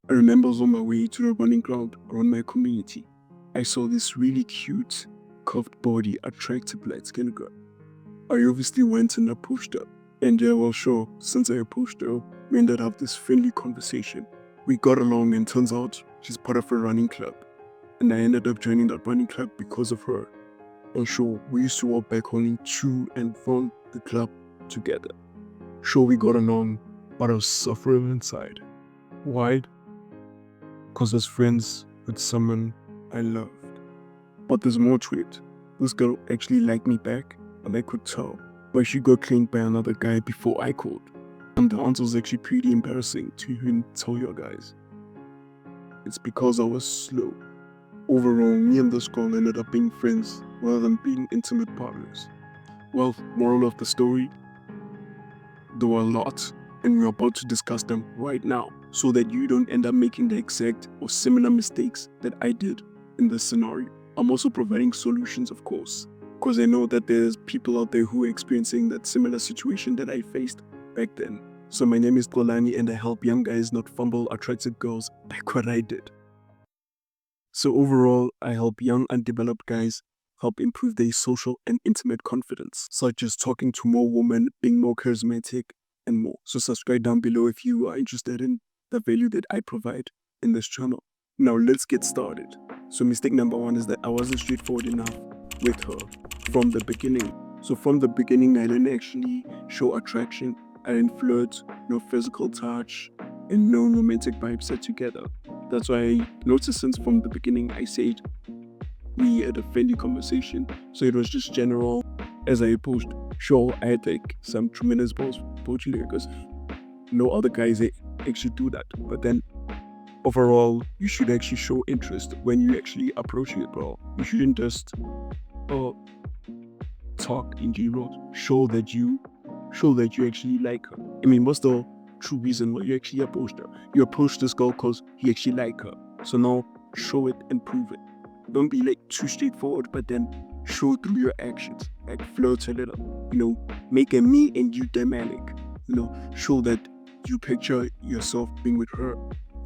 I remember I was on my way to the running ground around my community. I saw this really cute, curved body, attractive light-skinned girl. I obviously went and approached her. And yeah, well, sure, since I approached her, we ended up this friendly conversation. We got along, and turns out she's part of a running club. And I ended up joining that running club because of her. And sure, we used to walk back only to and from the club together. Sure, we got along, but I was suffering inside. Why? Because I was friends with someone I loved. But there's more to it. This girl actually liked me back, and I could tell. But she got claimed by another guy before I could. And the answer was actually pretty embarrassing to even tell you guys. It's because I was slow. Overall, me and this girl ended up being friends rather than being intimate partners. Well, moral of the story, there were a lot, and we're about to discuss them right now so that you don't end up making the exact or similar mistakes that I did in this scenario. I'm also providing solutions, of course, because I know that there's people out there who are experiencing that similar situation that I faced back then. So my name is XOL-ANI, and I help young guys not fumble attractive girls like what I did. So overall, I help young undeveloped guys help improve their social and intimate confidence, such as talking to more women, being more charismatic, and more. So subscribe down below if you are interested in the value that I provide in this channel. Now let's get started. So mistake number one is that I wasn't straightforward enough with her from the beginning. So from the beginning, I didn't actually show attraction. I didn't flirt, no physical touch, and no romantic vibes set together. That's why I noticed since from the beginning I said we had a friendly conversation. So it was just general as I approached. Sure, I had like some tremendous balls, fortunately, because no other guys actually do that. But then overall, you should actually show interest when you actually approach it, bro. You shouldn't just talk in general. Show that you actually like her. I mean, what's the true reason why you actually approached her? You approached this girl because you actually like her. So now show it and prove it. Don't be like too straightforward, but then show through your actions. Like flirt a little. Make a me and you dynamic. Show that you picture yourself being with her,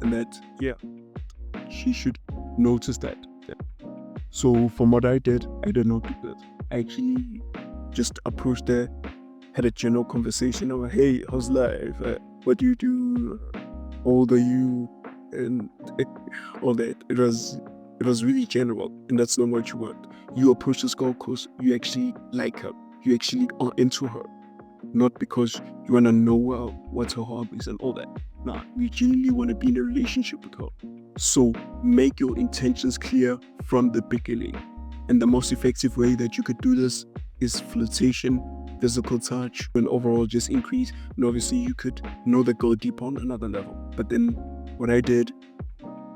and that she should notice that. Yeah. So from what I did not do that. I actually just approached her, had a general conversation over, hey, how's life? What do you do? How old are you? And all that. It was really general, and that's not what you want. You approach this girl because you actually like her. You actually are into her. Not because you want to know what her hobbies and all that. Nah, you genuinely want to be in a relationship with her. So make your intentions clear from the beginning. And the most effective way that you could do this is flirtation, physical touch, and overall just increase. And obviously you could know the girl deep on another level. But then what I did,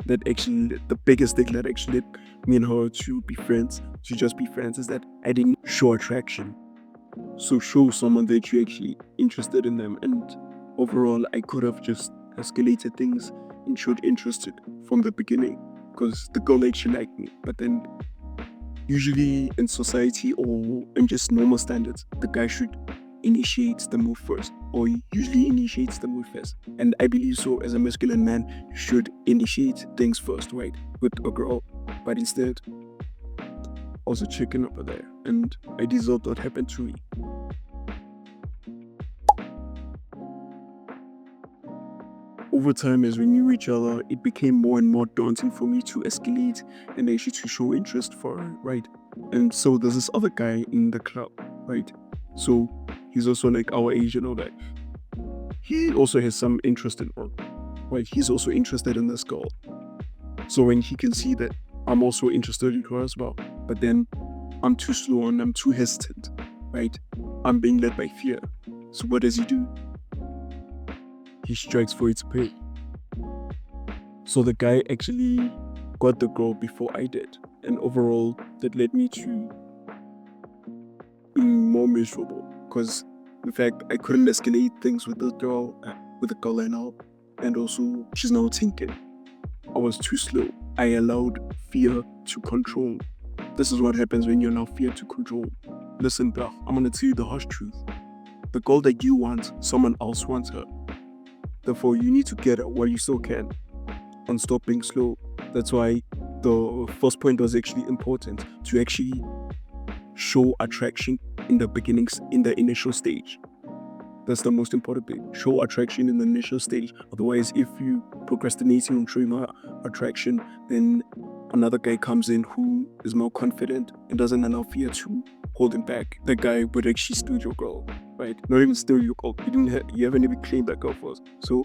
that actually, the biggest thing that actually led me and her to be friends, to just be friends, is that I didn't show attraction. So show someone that you're actually interested in them. And overall, I could have just escalated things and showed interest from the beginning because the girl actually liked me. But then usually in society or in just normal standards, the guy should initiate the move first, or usually initiates the move first. And I believe so, as a masculine man, you should initiate things first, right? With a girl. But instead, I was a chicken over there, and I deserved what happened to me. Over time, as we knew each other, it became more and more daunting for me to escalate and actually to show interest for her, right? And so there's this other guy in the club, right? So he's also like our age and all that. He also has some interest in her, right? He's also interested in this girl. So when he can see that I'm also interested in her as well, but then I'm too slow and I'm too hesitant, right? I'm being led by fear. So what does he do? He strikes for its pay. So the guy actually got the girl before I did. And overall, that led me to being more miserable. Because, in fact, I couldn't escalate things with the girl I know. And also, she's now thinking. I was too slow. I allowed fear to control. This is what happens when you allow fear to control. Listen, bro, I'm gonna tell you the harsh truth. The girl that you want, someone else wants her. Therefore, you need to get her while you still can. on stop being slow. That's why the first point was actually important, to actually show attraction in the beginnings, in the initial stage. That's the most important thing. Show attraction in the initial stage. Otherwise, if you procrastinating on showing attraction, then another guy comes in who is more confident and doesn't allow fear to hold him back. The guy would actually steal your girl, right? Not even steal your girl. You haven't even claimed that girl first. So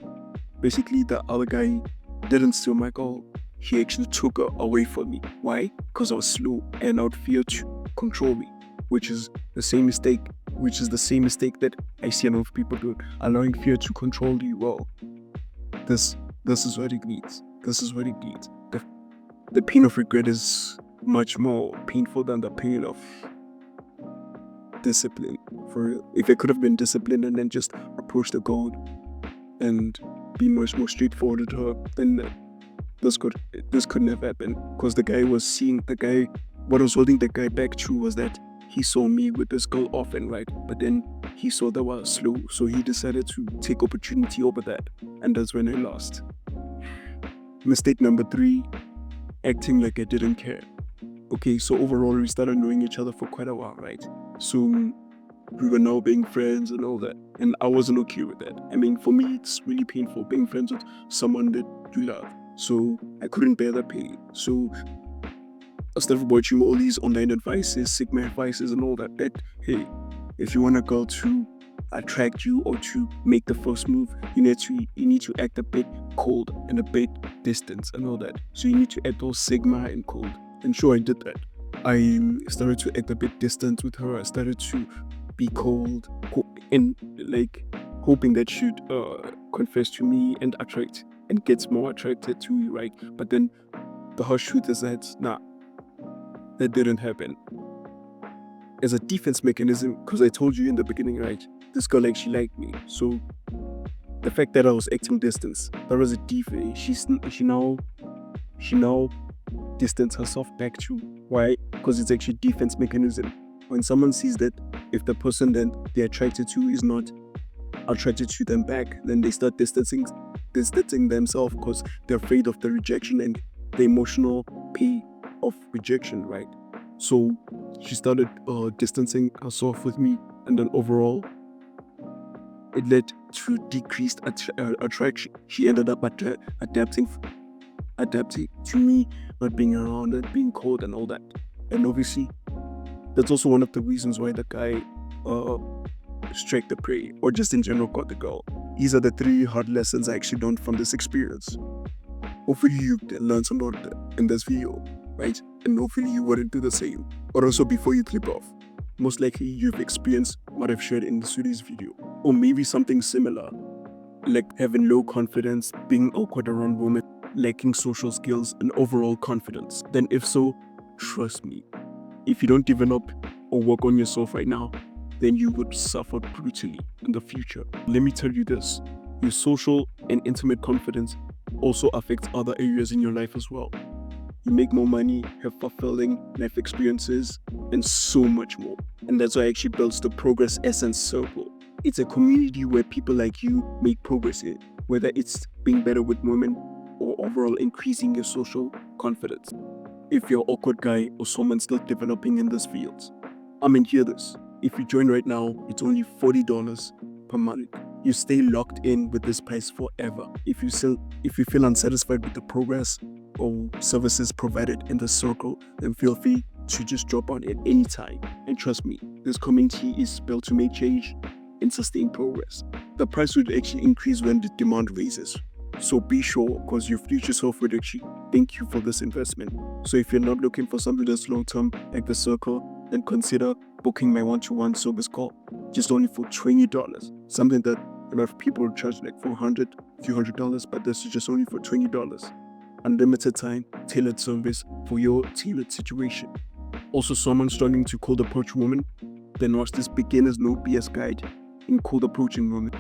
basically, the other guy didn't steal my girl. He actually took her away from me. Why? Because I was slow and I would fear to control me, which is the same mistake that I see a lot of people do, allowing fear to control you. Well, this is what it needs. This is what it needs. The pain of regret is much more painful than the pain of discipline. For real. If I could have been disciplined and then just approached the goal and be much more straightforward with her, then this couldn't have happened. Because what was holding the guy back too was that he saw me with this girl often, right? But then he saw that I was slow, so he decided to take opportunity over that, and that's when I lost. Mistake number 3, acting like I didn't care. Okay, so overall we started knowing each other for quite a while, right? So we were now being friends and all that, and I wasn't okay with that. I mean, for me, it's really painful being friends with someone that you love. So I couldn't bear that pain. So I started watching all these online advices, Sigma advices and all that, hey, if you want a girl to attract you or to make the first move, you need to act a bit cold and a bit distant and all that. So you need to act all Sigma and cold. And sure, I did that. I started to act a bit distant with her. I started to be cold and like hoping that she'd confess to me and attract and gets more attracted to me, right? But then the harsh truth is that that didn't happen. As a defense mechanism, because I told you in the beginning, right, this girl actually liked me. So the fact that I was acting distance, that was a defense. She now distanced herself back to. Why? Because it's actually a defense mechanism. When someone sees that if the person that they're attracted to is not attracted to them back, then they start distancing themselves because they're afraid of the rejection and the emotional pain of rejection, right? So she started distancing herself with me, and then overall it led to decreased attraction. She ended up adapting to me, not being around and being cold and all that. And obviously that's also one of the reasons why the guy struck the prey, or just in general got the girl. These are the 3 hard lessons I actually learned from this experience. Hopefully you learned some lot in this video, right? And hopefully you wouldn't do the same. But also, before you click off, most likely you've experienced what I've shared in today's video, or maybe something similar, like having low confidence, being awkward around women, lacking social skills and overall confidence. Then if so, trust me, if you don't develop or work on yourself right now, then you would suffer brutally in the future. Let me tell you this, your social and intimate confidence also affects other areas in your life as well. You make more money, have fulfilling life experiences, and so much more. And that's why I actually built the Progress Essence Circle. It's a community where people like you make progress in, whether it's being better with women or overall increasing your social confidence. If you're an awkward guy or someone still developing in this field, hear this. If you join right now, it's only $40 per month. You stay locked in with this price forever. If you feel unsatisfied with the progress or services provided in the circle, then feel free to just drop on it anytime. And trust me, this community is built to make change and sustain progress. The price would actually increase when the demand raises. So be sure, because your future self would actually thank you for this investment. So if you're not looking for something that's long-term like the circle, then consider booking my one-to-one service call, just only for $20. Something that a lot of people charge like $400, few $100, but this is just only for $20. Unlimited time, tailored service for your tailored situation. Also, someone struggling to cold approach women, then watch this beginner's no BS guide in cold approaching women.